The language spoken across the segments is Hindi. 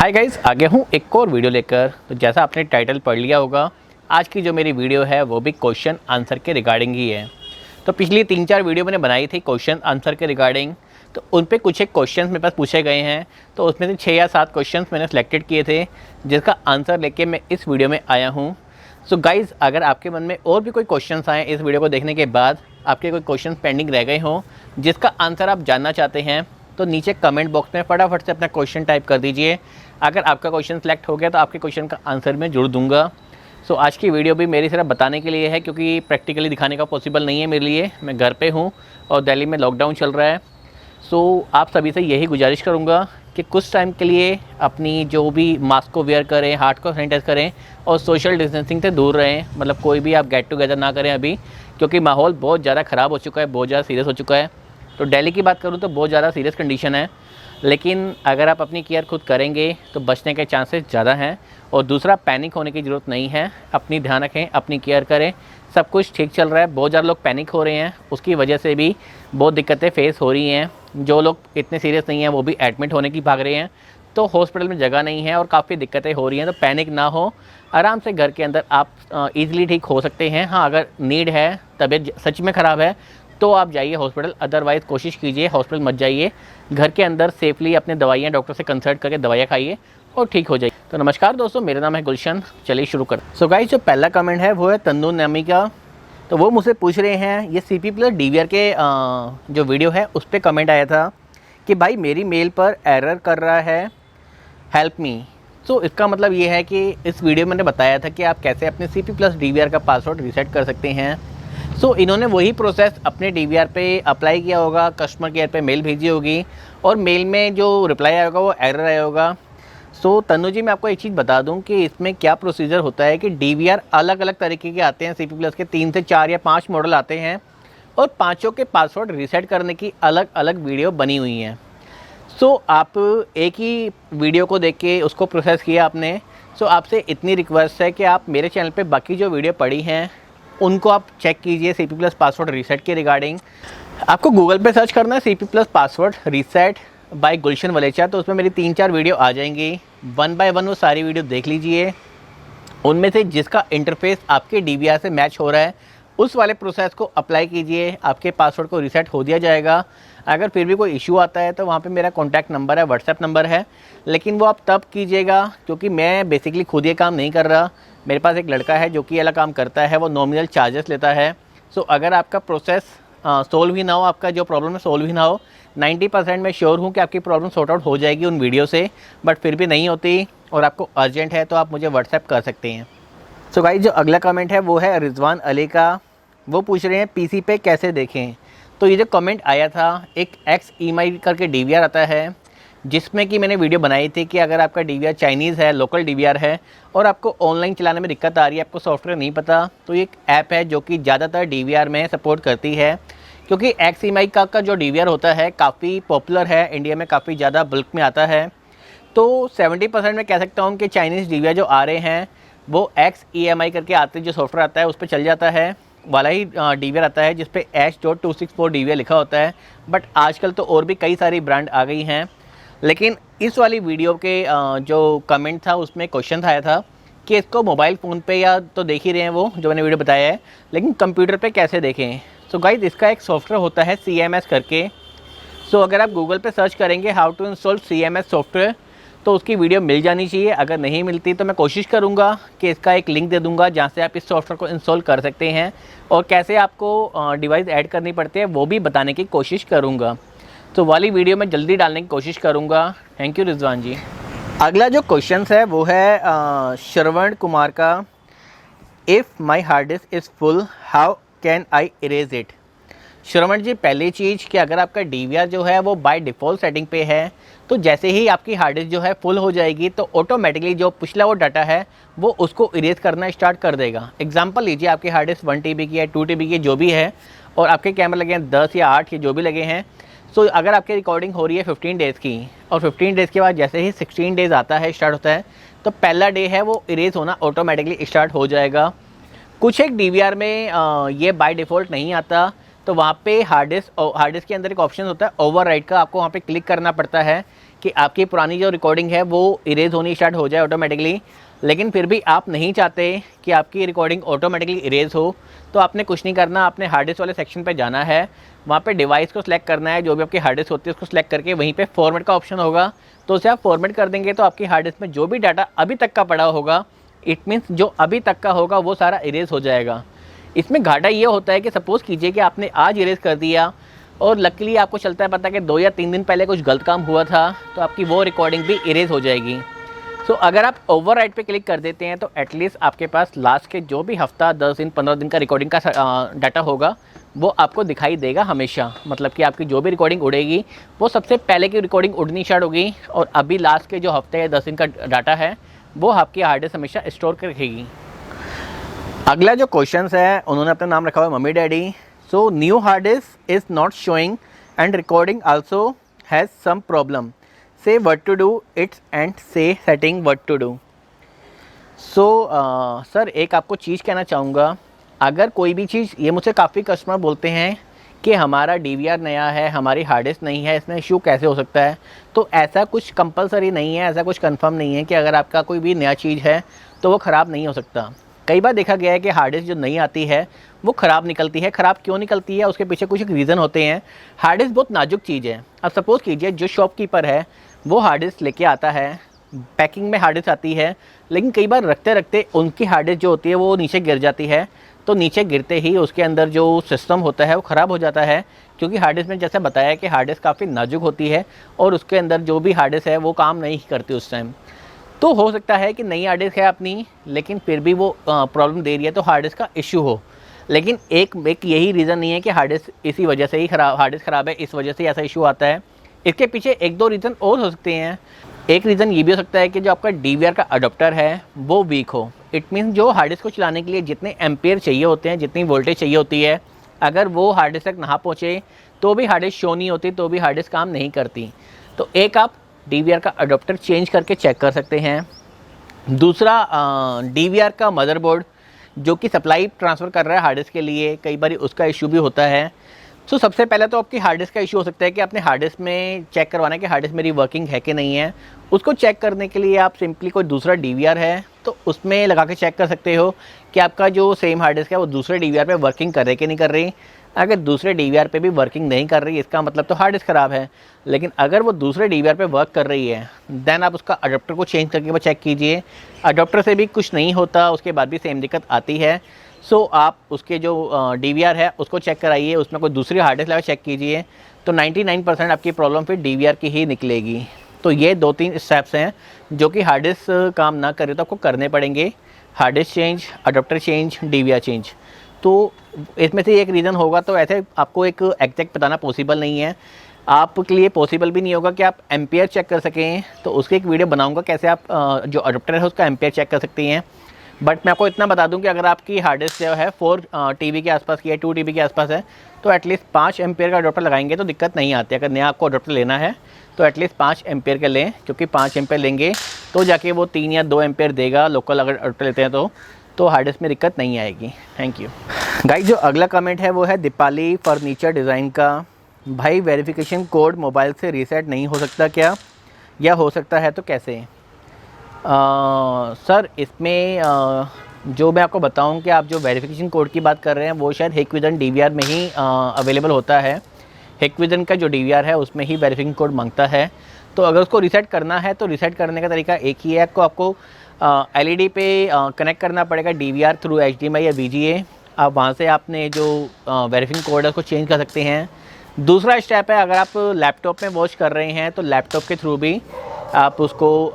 हाय गाइस, आगे हूँ एक और वीडियो लेकर। तो जैसा आपने टाइटल पढ़ लिया होगा, आज की जो मेरी वीडियो है वो भी क्वेश्चन आंसर के रिगार्डिंग ही है। तो पिछली 3-4 वीडियो मैंने बनाई थी क्वेश्चन आंसर के रिगार्डिंग, तो उन पे कुछ एक क्वेश्चंस मेरे पास पूछे गए हैं। तो उसमें से 6 या 7 क्वेश्चंस मैंने सेलेक्टेड किए थे, जिसका आंसर लेके मैं इस वीडियो में आया हूँ। सो गाइज़, अगर आपके मन में और भी कोई क्वेश्चंस आए इस वीडियो को देखने के बाद, आपके कोई क्वेश्चन पेंडिंग रह गए हों जिसका आंसर आप जानना चाहते हैं, तो नीचे कमेंट बॉक्स में फटाफट से अपना क्वेश्चन टाइप कर दीजिए। अगर आपका क्वेश्चन सेलेक्ट हो गया तो आपके क्वेश्चन का आंसर मैं जोड़ दूंगा। सो आज की वीडियो भी मेरी सिर्फ बताने के लिए है, क्योंकि प्रैक्टिकली दिखाने का पॉसिबल नहीं है मेरे लिए। मैं घर पे हूँ और दिल्ली में लॉकडाउन चल रहा है। सो आप सभी से यही गुजारिश करूँगा कि कुछ टाइम के लिए अपनी जो भी मास्क को वेयर करें, हाथ को सैनिटाइज करें और सोशल डिस्टेंसिंग से दूर रहें। मतलब कोई भी आप गेट टुगेदर ना करें अभी, क्योंकि माहौल बहुत ज़्यादा ख़राब हो चुका है, बहुत ज़्यादा सीरियस हो चुका है। तो दिल्ली की बात करूँ तो बहुत ज़्यादा सीरियस कंडीशन है, लेकिन अगर आप अपनी केयर खुद करेंगे तो बचने के चांसेस ज़्यादा हैं। और दूसरा, पैनिक होने की ज़रूरत नहीं है। अपनी ध्यान रखें, अपनी केयर करें, सब कुछ ठीक चल रहा है। बहुत ज़्यादा लोग पैनिक हो रहे हैं, उसकी वजह से भी बहुत दिक्कतें फेस हो रही हैं। जो लोग इतने सीरियस नहीं हैं वो भी एडमिट होने की भाग रहे हैं। तो हॉस्पिटल में जगह नहीं है और काफ़ी दिक्कतें हो रही हैं। तो पैनिक ना हो, आराम से घर के अंदर आप ईज़िली ठीक हो सकते हैं। हाँ, अगर नीड है, तबीयत सच में ख़राब है, तो आप जाइए हॉस्पिटल। अदरवाइज़ कोशिश कीजिए हॉस्पिटल मत जाइए, घर के अंदर सेफली अपने दवाइयाँ डॉक्टर से कंसल्ट करके दवाइयाँ खाइए और ठीक हो जाइए। तो नमस्कार दोस्तों, मेरा नाम है गुलशन। चलिए शुरू कर। सो गाइस, जो पहला कमेंट है वो है तन्नू नामी का। तो वो मुझसे पूछ रहे हैं, ये CP+ DVR के जो वीडियो है उस पर कमेंट आया था कि भाई मेरी मेल पर एरर कर रहा है, हेल्प मी। तो इसका मतलब ये है कि इस वीडियो में मैंने बताया था कि आप कैसे अपने CP+ DVR का पासवर्ड रीसेट कर सकते हैं। सो इन्होंने वही प्रोसेस अपने DVR पे अप्लाई किया होगा, कस्टमर केयर पे मेल भेजी होगी और मेल में जो रिप्लाई आया होगा वो एरर आया होगा। सो तन्नू जी, मैं आपको एक चीज़ बता दूं कि इसमें क्या प्रोसीजर होता है कि DVR अलग अलग तरीके के आते हैं। CP+ के 3 से 4 या 5 मॉडल आते हैं और पाँचों के पासवर्ड रीसेट करने की अलग अलग वीडियो बनी हुई हैं। सो आप एक ही वीडियो को देख के उसको प्रोसेस किया आपने। सो आपसे इतनी रिक्वेस्ट है कि आप मेरे चैनल पे बाकी जो वीडियो पड़ी हैं उनको आप चेक कीजिए CP+ पासवर्ड रीसेट के रिगार्डिंग। आपको गूगल पे सर्च करना है CP+ पासवर्ड रीसेट बाय गुलशन वलेचा, तो उसमें मेरी 3-4 वीडियो आ जाएंगी। 1 बाय 1 वो सारी वीडियो देख लीजिए। उनमें से जिसका इंटरफेस आपके DVR से मैच हो रहा है उस वाले प्रोसेस को अप्लाई कीजिए, आपके पासवर्ड को रीसेट हो दिया जाएगा। अगर फिर भी कोई इशू आता है तो वहाँ पे मेरा कॉन्टैक्ट नंबर है, व्हाट्सएप नंबर है, लेकिन वो आप तब कीजिएगा क्योंकि मैं बेसिकली खुद ये काम नहीं कर रहा। मेरे पास एक लड़का है जो कि ये वाला काम करता है, वो नॉमिनल चार्जेस लेता है। सो अगर आपका प्रोसेस सोल्व ही ना हो, आपका जो प्रॉब्लम है सोल्व ही ना हो, 90% मैं श्योर हूँ कि आपकी प्रॉब्लम सॉर्ट आउट हो जाएगी उन वीडियो से। बट फिर भी नहीं होती और आपको अर्जेंट है तो आप मुझे व्हाट्सएप कर सकते हैं। सो गाइस, जो अगला कमेंट है वो है रिजवान अली का। वो पूछ रहे हैं PC पे कैसे देखें। तो ये जो कमेंट आया था, एक XEMI करके DVR आता है, जिसमें कि मैंने वीडियो बनाई थी कि अगर आपका DVR चाइनीज़ है, लोकल DVR है और आपको ऑनलाइन चलाने में दिक्कत आ रही है, आपको सॉफ्टवेयर नहीं पता, तो ये एक ऐप है जो कि ज़्यादातर DVR में सपोर्ट करती है। क्योंकि XEMI का जो DVR होता है काफ़ी पॉपुलर है, इंडिया में काफ़ी ज़्यादा बल्क में आता है। तो 70% मैं कह सकता हूँ कि चाइनीज़ DVR जो आ रहे हैं वो XEMI करके आते, जो सॉफ्टवेयर आता है उस पर चल जाता है, वाला ही DVR आता है जिस पे H.264 DVR लिखा होता है। बट आजकल तो और भी कई सारी ब्रांड आ गई हैं। लेकिन इस वाली वीडियो के जो कमेंट था उसमें क्वेश्चन आया था कि इसको मोबाइल फ़ोन पे या तो देख ही रहे हैं वो जो मैंने वीडियो बताया है, लेकिन कंप्यूटर पे कैसे देखें। सो गाइस, इसका एक सॉफ्टवेयर होता है CMS करके। सो अगर आप गूगल पे सर्च करेंगे how to install CMS software तो उसकी वीडियो मिल जानी चाहिए। अगर नहीं मिलती तो मैं कोशिश करूंगा कि इसका एक लिंक दे दूंगा जहां से आप इस सॉफ्टवेयर को इंस्टॉल कर सकते हैं और कैसे आपको डिवाइस ऐड करनी पड़ती है वो भी बताने की कोशिश करूंगा। तो वाली वीडियो में जल्दी डालने की कोशिश करूंगा। Thank you Rizwan ji. अगला जो क्वेश्चन है वो है श्रवण कुमार का। If my hard disk is full, how can I erase it. Shravan ji, पहली चीज़ कि अगर आपका DVR जो है वो बाय डिफ़ॉल्ट सेटिंग पे है, तो जैसे ही आपकी हार्ड डिस्क जो है फुल हो जाएगी तो ऑटोमेटिकली जो पिछला वो डाटा है वो उसको इरेज करना स्टार्ट कर देगा। एग्जांपल लीजिए, आपकी हार्ड डिस्क 1 TB की है, 2 TB की जो भी है और आपके कैमरे लगे हैं 10 या 8 के जो भी लगे हैं। सो अगर आपकी रिकॉर्डिंग हो रही है 15 डेज़ की और 15 डेज़ के बाद जैसे ही 16 डेज़ आता है, स्टार्ट होता है, तो पहला डे है वो इरेज होना ऑटोमेटिकली स्टार्ट हो जाएगा। कुछ एक DVR में ये बाय डिफ़ॉल्ट नहीं आता, तो वहाँ पे हार्ड डिस्क के अंदर एक ऑप्शन होता है ओवरराइट का, आपको वहाँ पे क्लिक करना पड़ता है कि आपकी पुरानी जो रिकॉर्डिंग है वो इरेज होनी स्टार्ट हो जाए ऑटोमेटिकली, लेकिन फिर भी आप नहीं चाहते कि आपकी रिकॉर्डिंग ऑटोमेटिकली इरेज हो, तो आपने कुछ नहीं करना, आपने हार्ड डिस्क वाले सेक्शन पे जाना है, वहाँ पे डिवाइस को सिलेक्ट करना है, जो भी आपकी हार्ड डिस्क होती है उसको सिलेक्ट करके वहीं पे फॉर्मेट का ऑप्शन होगा, तो उसे आप फॉर्मेट कर देंगे तो आपकी हार्ड डिस्क में जो भी डाटा अभी तक का पड़ा होगा, इट मीन्स जो अभी तक का होगा वो सारा इरेज हो जाएगा। इसमें घाटा ये होता है कि सपोज़ कीजिए कि आपने आज इरेज कर दिया और लकीली आपको चलता है पता कि 2 या 3 दिन पहले कुछ गलत काम हुआ था, तो आपकी वो रिकॉर्डिंग भी इरेज हो जाएगी। सो अगर आप ओवरराइट पे क्लिक कर देते हैं तो एटलीस्ट आपके पास लास्ट के जो भी हफ्ता 10 दिन 15 दिन का रिकॉर्डिंग का डाटा होगा वो आपको दिखाई देगा हमेशा। मतलब कि आपकी जो भी रिकॉर्डिंग उड़ेगी वो सबसे पहले की रिकॉर्डिंग उड़नी स्टार्ट होगी, और अभी लास्ट के जो हफ्ते या 10 दिन का डाटा है वो आपकी हार्ड डिस्क हमेशा स्टोर कर रखेगी। अगला जो क्वेश्चन है उन्होंने अपना नाम रखा हुआ है mummy daddy. So new hard disk is not showing and recording also has some problem, say what to do it's and say setting what to do. So sir एक आपको चीज़ कहना चाहूँगा, अगर कोई भी चीज़, ये मुझसे काफ़ी कस्टमर बोलते हैं कि हमारा DVR नया है, हमारी हार्ड डिस्क नहीं है, इसमें इशू कैसे हो सकता है, तो ऐसा कुछ कंपलसरी नहीं है, ऐसा कुछ कंफर्म नहीं है कि अगर आपका कोई भी नया चीज़ है तो वो ख़राब नहीं हो सकता। कई बार देखा गया है कि हार्ड डिस्क जो नई आती है वो ख़राब निकलती है। ख़राब क्यों निकलती है उसके पीछे कुछ एक रीज़न होते हैं। हार्ड डिस्क बहुत नाजुक चीज़ है। अब सपोज़ कीजिए जो शॉपकीपर है वो हार्ड डिस्क लेके आता है, पैकिंग में हार्ड डिस्क आती है, लेकिन कई बार रखते रखते उनकी हार्ड डिस्क जो होती है वो नीचे गिर जाती है, तो नीचे गिरते ही उसके अंदर जो सिस्टम होता है वो ख़राब हो जाता है, क्योंकि हार्ड डिस्क में जैसे बताया कि हार्ड डिस्क काफ़ी नाजुक होती है और उसके अंदर जो भी हार्ड डिस्क है वो काम नहीं करती उस टाइम। तो हो सकता है कि नई हार्ड डिस्क है अपनी, लेकिन फिर भी वो प्रॉब्लम दे रही है, तो हार्ड डिस्क का इशू हो। लेकिन एक यही रीज़न नहीं है कि हार्ड डिस्क इसी वजह से ही हार्ड डिस्क ख़राब है, इस वजह से ऐसा इशू आता है। इसके पीछे 1-2 रीज़न और हो सकते हैं। एक रीज़न ये भी हो सकता है कि जो आपका DVR का अडोप्टर है वो वीक हो। इट मीन्स जो हार्ड डिस्क को चलाने के लिए जितने एम्पियर चाहिए होते हैं, जितनी वोल्टेज चाहिए होती है, अगर वो हार्ड डिस्क तक ना पहुँचे तो भी हार्ड डिस्क शो नहीं होती, तो भी हार्ड डिस्क काम नहीं करती। तो एक आप DVR का अडोप्टर चेंज करके चेक कर सकते हैं। दूसरा DVR का मदरबोर्ड जो कि सप्लाई ट्रांसफ़र कर रहा है हार्ड डिस्क के लिए, कई बार उसका इशू भी होता है। सो सबसे पहले तो आपकी हार्ड डिस्क का इशू हो सकता है कि आपने हार्ड डिस्क में चेक करवाना है कि हार्ड डिस्क मेरी वर्किंग है कि नहीं है। उसको चेक करने के लिए आप सिंपली कोई दूसरा DVR है तो उसमें लगा के चेक कर सकते हो कि आपका जो सेम हार्ड डिस्क है वो दूसरे DVR पे वर्किंग कर रही कि नहीं कर रही। अगर दूसरे DVR पे भी वर्किंग नहीं कर रही, इसका मतलब तो हार्ड डिस्क ख़राब है। लेकिन अगर वो दूसरे DVR पे वर्क कर रही है, देन आप उसका अडोप्टर को चेंज करके वो चेक कीजिए। अडोप्टर से भी कुछ नहीं होता, उसके बाद भी सेम दिक्कत आती है, सो आप उसके जो DVR है उसको चेक कराइए, उसमें कोई दूसरी हार्ड डिस्क लगा चेक कीजिए, तो 99% आपकी प्रॉब्लम फिर DVR की ही निकलेगी। तो ये 2-3 स्टेप्स हैं जो कि हार्ड डिस्क काम ना करे तो आपको करने पड़ेंगे। Hard disk change, adapter change, DVR change. तो इसमें से एक रीज़न होगा, तो ऐसे आपको एक एग्जैक्ट बताना पॉसिबल नहीं है। आपके लिए पॉसिबल भी नहीं होगा कि आप एम्पियर चेक कर सकें, तो उसकी एक वीडियो बनाऊंगा कैसे आप जो अडोप्टर है उसका एम्पियर चेक कर सकती हैं। बट मैं आपको इतना बता दूं कि अगर आपकी हार्ड डिस्क जो है 4 TB के आसपास की है, 2 TB के आसपास है, तो एटलीस्ट 5 एम्पियर का अडोप्टर लगाएंगे तो दिक्कत नहीं आती। अगर नया आपको अडोप्टर लेना है तो एटलीस्ट 5 एम्पियर का लें, क्योंकि 5 एम्पियर लेंगे तो जाके वो 3 या 2 एम्पियर देगा लोकल अगर अडोप्टर लेते हैं तो हार्ड डिस्क में दिक्कत नहीं आएगी। Thank you guys. जो अगला कमेंट है वो है दीपाली फर्नीचर डिज़ाइन का। भाई वेरिफिकेशन कोड मोबाइल से रीसेट नहीं हो सकता क्या, या हो सकता है तो कैसे? सर इसमें जो मैं आपको बताऊं कि आप जो वेरिफिकेशन कोड की बात कर रहे हैं वो शायद हिकविज़न DVR में ही अवेलेबल होता है। हिकविज़न का जो DVR है उसमें ही वेरिफिकेशन कोड मांगता है। तो अगर उसको रीसेट करना है तो रीसेट करने का तरीका एक ही है, आपको LED पे कनेक्ट करना पड़ेगा DVR थ्रू HDMI या VGA। आप वहाँ से आपने जो वेरिफिकेशन कोड है उसको चेंज कर सकते हैं। दूसरा स्टेप है, अगर आप लैपटॉप में वॉच कर रहे हैं तो लैपटॉप के थ्रू भी आप उसको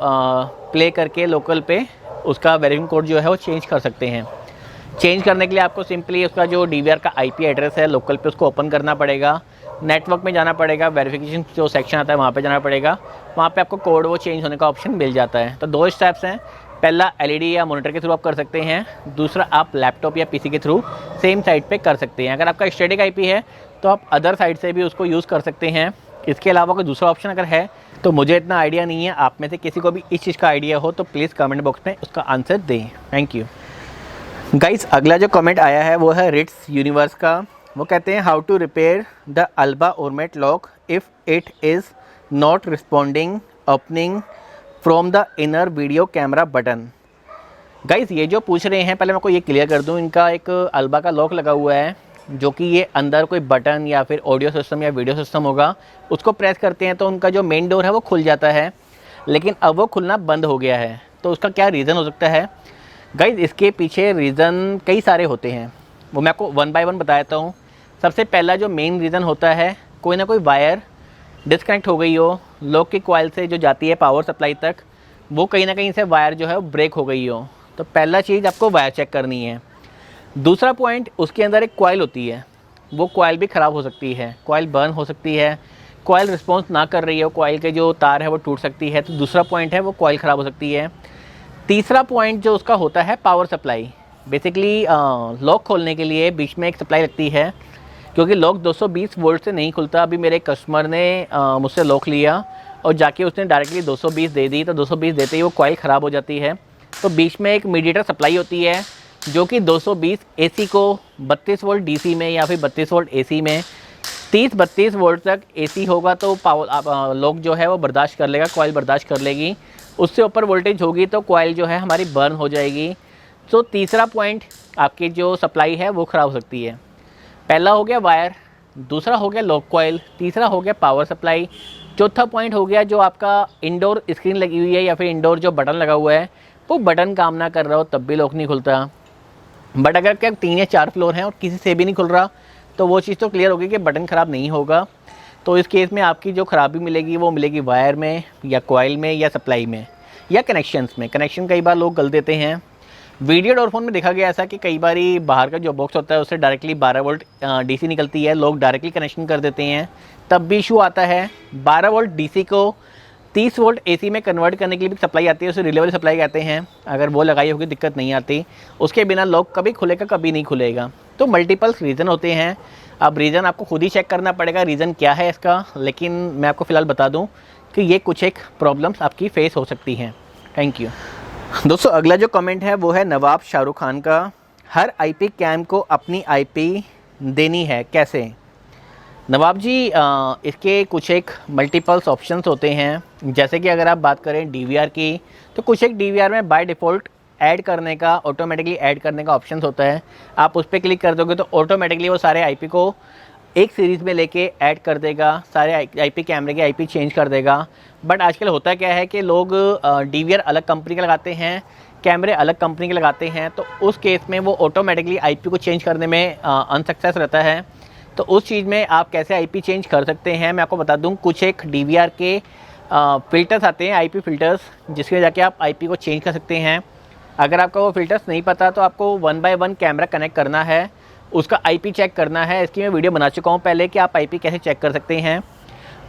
प्ले करके लोकल पे उसका वेरिफिकेशन कोड जो है वो चेंज कर सकते हैं। चेंज करने के लिए आपको सिंपली उसका जो DVR का IP एड्रेस है लोकल पे उसको ओपन करना पड़ेगा, नेटवर्क में जाना पड़ेगा, वेरिफिकेशन जो सेक्शन आता है वहाँ पे जाना पड़ेगा, वहाँ पे आपको कोड वो चेंज होने का ऑप्शन मिल जाता है। तो 2 स्टेप्स हैं, पहला LED या मॉनिटर के थ्रू आप कर सकते हैं, दूसरा आप लैपटॉप या PC के थ्रू सेम साइट पे कर सकते हैं। अगर आपका स्टैटिक IP है तो आप अदर साइट से भी उसको यूज़ कर सकते हैं। इसके अलावा कोई दूसरा ऑप्शन अगर है तो मुझे इतना आइडिया नहीं है, आप में से किसी को भी इस चीज़ का आइडिया हो तो प्लीज़ कमेंट बॉक्स में उसका आंसर दें। Thank you guys. अगला जो कमेंट आया है वो है रिट्स यूनिवर्स का। वो कहते हैं how to repair the alba ormet lock if it is not responding opening from the inner video camera button. Guys ये जो पूछ रहे हैं, पहले मैं आपको ये क्लियर कर दूं, इनका एक अल्बा का लॉक लगा हुआ है, जो कि ये अंदर कोई बटन या फिर ऑडियो सिस्टम या वीडियो सिस्टम होगा, उसको प्रेस करते हैं तो उनका जो मेन डोर है वो खुल जाता है, लेकिन अब वो खुलना बंद हो गया है। तो उसका क्या रीज़न हो सकता है गाइस? इसके पीछे रीज़न कई सारे होते हैं, वो मैं आपको वन बाय वन बताता हूँ। सबसे पहला जो मेन रीज़न होता है, कोई ना कोई वायर डिस्कनेक्ट हो गई हो लॉक की कॉइल से जो जाती है पावर सप्लाई तक, वो कहीं ना कहीं से वायर जो है वो ब्रेक हो गई हो। तो पहला चीज़ आपको वायर चेक करनी है। दूसरा पॉइंट, उसके अंदर एक कॉइल होती है, वो कॉइल भी ख़राब हो सकती है, कॉइल बर्न हो सकती है, कॉइल रिस्पॉन्स ना कर रही है, कॉइल के जो तार है वो टूट सकती है। तो दूसरा पॉइंट है वो कॉइल ख़राब हो सकती है। तीसरा पॉइंट जो उसका होता है पावर सप्लाई। बेसिकली लॉक खोलने के लिए बीच में एक सप्लाई लगती है, क्योंकि लॉक 220 वोल्ट से नहीं खुलता। अभी मेरे कस्टमर ने मुझसे लॉक लिया और जाके उसने डायरेक्टली 220 दे दी, तो 220 देते ही वो कॉइल ख़राब हो जाती है। तो बीच में एक मीडिएटर सप्लाई होती है जो कि 220 एसी को 32 वोल्ट डीसी में या फिर 32 वोल्ट एसी में 30-32 वोल्ट तक एसी होगा तो पावर लॉक जो है वो बर्दाश्त कर लेगा, कॉइल बर्दाश्त कर लेगी। उससे ऊपर वोल्टेज होगी तो कॉइल जो है हमारी बर्न हो जाएगी। तो तीसरा पॉइंट, आपकी जो सप्लाई है वो ख़राब हो सकती है। पहला हो गया वायर, दूसरा हो गया लॉक कॉइल, तीसरा हो गया पावर सप्लाई, चौथा पॉइंट हो गया जो आपका इंडोर स्क्रीन लगी हुई है या फिर इंडोर जो बटन लगा हुआ है वो बटन काम ना कर रहा हो तब भी लॉक नहीं खुलता। बट अगर क्या 3 या 4 फ्लोर हैं और किसी से भी नहीं खुल रहा, तो वो चीज़ तो क्लियर होगी कि बटन ख़राब नहीं होगा। तो इस केस में आपकी जो ख़राबी मिलेगी वो मिलेगी वायर में या कॉइल में या सप्लाई में या कनेक्शंस में। कनेक्शन कई बार लोग गलत देते हैं। वीडियो डोर फोन में देखा गया ऐसा कि कई बार बाहर का जो बॉक्स होता है उससे डायरेक्टली 12 वोल्ट डीसी निकलती है, लोग डायरेक्टली कनेक्शन कर देते हैं, तब भी इशू आता है। 12 वोल्ट डीसी को 30 वोल्ट एसी में कन्वर्ट करने के लिए भी सप्लाई आती है, उसे रिलेवल सप्लाई कहते हैं। अगर वो लगाई होगी दिक्कत नहीं आती, उसके बिना लॉक कभी खुलेगा कभी नहीं खुलेगा। तो मल्टीपल्स रीज़न होते हैं। अब रीज़न आपको खुद ही चेक करना पड़ेगा रीज़न क्या है इसका, लेकिन मैं आपको फ़िलहाल बता दूं कि ये कुछ एक प्रॉब्लम्स आपकी फेस हो सकती हैं। थैंक यू दोस्तों। अगला जो कमेंट है वो है नवाब शाहरुख खान का, हर आईपी कैम को अपनी आईपी देनी है कैसे? नवाब जी, इसके कुछ एक मल्टीपल्स ऑप्शंस होते हैं। जैसे कि अगर आप बात करें डीवीआर की, तो कुछ एक डीवीआर में बाय डिफ़ॉल्ट ऐड करने का, ऑटोमेटिकली ऐड करने का ऑप्शंस होता है। आप उस पर क्लिक कर दोगे तो ऑटोमेटिकली वो सारे आईपी को एक सीरीज़ में लेके ऐड कर देगा, सारे आईपी कैमरे के आईपी चेंज कर देगा। बट आजकल होता क्या है कि लोग डीवीआर अलग कंपनी के लगाते हैं, कैमरे अलग कंपनी के लगाते हैं, तो उस केस में वो ऑटोमेटिकली आईपी को चेंज करने में अनसक्सेस रहता है। तो उस चीज़ में आप कैसे आईपी चेंज कर सकते हैं मैं आपको बता दूं। कुछ एक डीवीआर के फ़िल्टर्स आते हैं, आईपी फ़िल्टर्स, जिसके जाके आप आईपी को चेंज कर सकते हैं। अगर आपका वो फ़िल्टर्स नहीं पता तो आपको 1 बाय 1 कैमरा कनेक्ट करना है, उसका आईपी चेक करना है। इसकी मैं वीडियो बना चुका हूँ पहले कि आप आईपी कैसे चेक कर सकते हैं।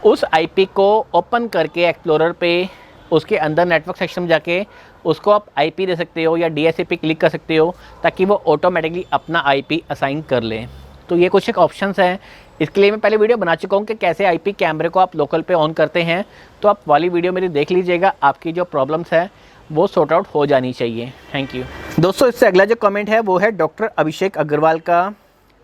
उस आईपी को ओपन करके एक्सप्लोरर पे उसके अंदर नेटवर्क सेक्शन में जाके उसको आप आईपी दे सकते हो या डीएसए पे क्लिक कर सकते हो, ताकि वो ऑटोमेटिकली अपना आईपी असाइन कर ले। तो ये कुछ एक ऑप्शंस हैं। इसके लिए मैं पहले वीडियो बना चुका हूँ कि कैसे आईपी कैमरे को आप लोकल पे ऑन करते हैं, तो आप वाली वीडियो मेरी देख लीजिएगा, आपकी जो प्रॉब्लम्स है वो सॉर्ट आउट हो जानी चाहिए। थैंक यू दोस्तों। इससे अगला जो कमेंट है वो है डॉक्टर अभिषेक अग्रवाल का,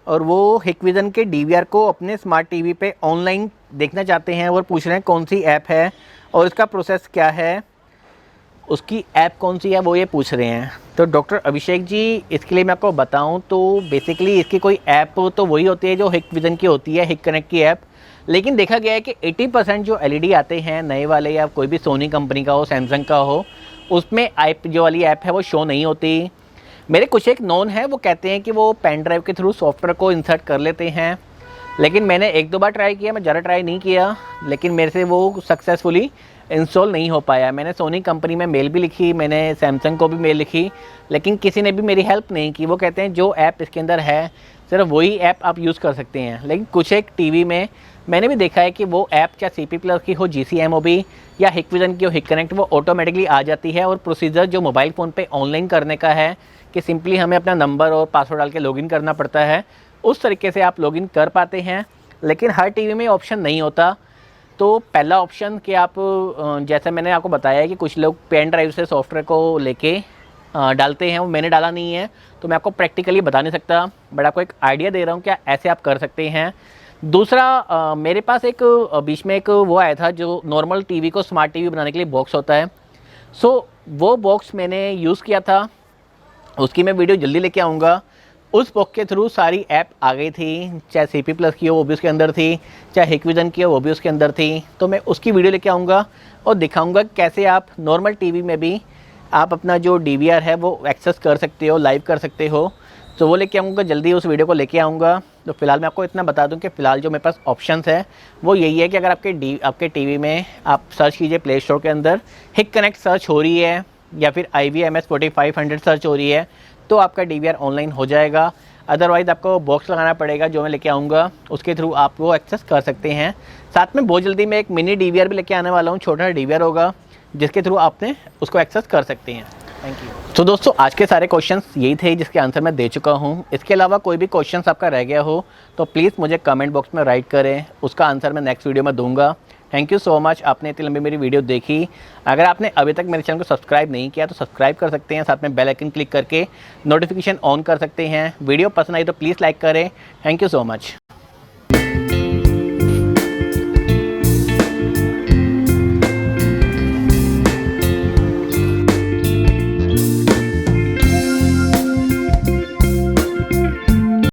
और वो हिकविज़न के डीवीआर को अपने स्मार्ट टीवी पे ऑनलाइन देखना चाहते हैं और पूछ रहे हैं कौन सी ऐप है और इसका प्रोसेस क्या है, उसकी ऐप कौन सी है वो ये पूछ रहे हैं। तो डॉक्टर अभिषेक जी, इसके लिए मैं आपको बताऊं तो बेसिकली इसकी कोई ऐप तो वही होती है जो हिकविज़न की होती है, हिक कनेक्ट की ऐप। लेकिन देखा गया है कि 80% जो एलईडी आते हैं नए वाले, या कोई भी सोनी कंपनी का हो, सैमसंग का हो, उसमें ऐप जो वाली ऐप है वो शो नहीं होती। मेरे कुछ एक नॉन है, वो कहते हैं कि वो पेन ड्राइव के थ्रू सॉफ्टवेयर को इंसर्ट कर लेते हैं, लेकिन मैंने 1-2 बार ट्राई किया, मैं ज़्यादा ट्राई नहीं किया, लेकिन मेरे से वो सक्सेसफुली इंस्टॉल नहीं हो पाया। मैंने सोनी कंपनी में मेल भी लिखी, मैंने सैमसंग को भी मेल लिखी, लेकिन किसी ने भी मेरी हेल्प नहीं की। वो कहते हैं जो ऐप इसके अंदर है सिर्फ वही ऐप आप यूज़ कर सकते हैं। लेकिन कुछ एक टीवी में मैंने भी देखा है कि वो ऐप चाहे सीपी प्लस की हो, जीसीएम हो भी, या हिकविज़न की हो, हिक कनेक्ट, वो ऑटोमेटिकली आ जाती है। और प्रोसीजर जो मोबाइल फ़ोन पे ऑनलाइन करने का है कि सिंपली हमें अपना नंबर और पासवर्ड डाल के लॉगिन करना पड़ता है, उस तरीके से आप लॉगिन कर पाते हैं। लेकिन हर टीवी में ऑप्शन नहीं होता। तो पहला ऑप्शन कि आप, जैसे मैंने आपको बताया है कि कुछ लोग पेन ड्राइव से सॉफ्टवेयर को लेके डालते हैं, वो मैंने डाला नहीं है तो मैं आपको प्रैक्टिकली बता नहीं सकता, बट आपको एक आइडिया दे रहा हूँ क्या ऐसे आप कर सकते हैं। दूसरा मेरे पास एक बीच में एक वो आया था जो नॉर्मल टीवी को स्मार्ट टीवी बनाने के लिए बॉक्स होता है। सो वो बॉक्स मैंने यूज़ किया था, उसकी मैं वीडियो जल्दी लेके आऊँगा। उस बॉक्स के थ्रू सारी ऐप आ गई थी, चाहे CP प्लस की हो वो भी उसके अंदर थी, चाहे हिकविज़न की हो वो भी उसके अंदर थी। तो मैं उसकी वीडियो लेके आऊँगा और दिखाऊँगा कैसे आप नॉर्मल टीवी में भी आप अपना जो DVR है वो एक्सेस कर सकते हो, लाइव कर सकते हो। तो वो लेके आऊँगा, जल्दी उस वीडियो को लेके आऊँगा। तो फिलहाल मैं आपको इतना बता दूं कि फ़िलहाल जो मेरे पास ऑप्शंस है वो यही है कि अगर आपके टीवी में आप सर्च कीजिए प्ले स्टोर के अंदर हिक कनेक्ट सर्च हो रही है या फिर IVMS 4500 सर्च हो रही है तो आपका DVR ऑनलाइन हो जाएगा। अदरवाइज़ आपको बॉक्स लगाना पड़ेगा जो मैं लेके आऊँगा, उसके थ्रू आप वो एक्सेस कर सकते हैं। साथ में बहुत जल्दी मैं एक मिनी DVR भी लेके आने वाला हूँ, छोटा DVR होगा जिसके थ्रू आपने उसको एक्सेस कर सकते हैं। Thank you. तो दोस्तों आज के सारे क्वेश्चंस यही थे जिसके आंसर मैं दे चुका हूँ। इसके अलावा कोई भी क्वेश्चंस आपका रह गया हो तो प्लीज़ मुझे कमेंट बॉक्स में राइट करें, उसका आंसर मैं नेक्स्ट वीडियो में दूंगा। थैंक यू सो मच, आपने इतनी लंबी मेरी वीडियो देखी। अगर आपने अभी तक मेरे चैनल को सब्सक्राइब नहीं किया तो सब्सक्राइब कर सकते हैं, साथ में बेल आइकन क्लिक करके नोटिफिकेशन ऑन कर सकते हैं। वीडियो पसंद आई तो प्लीज़ लाइक करें। Thank you so much.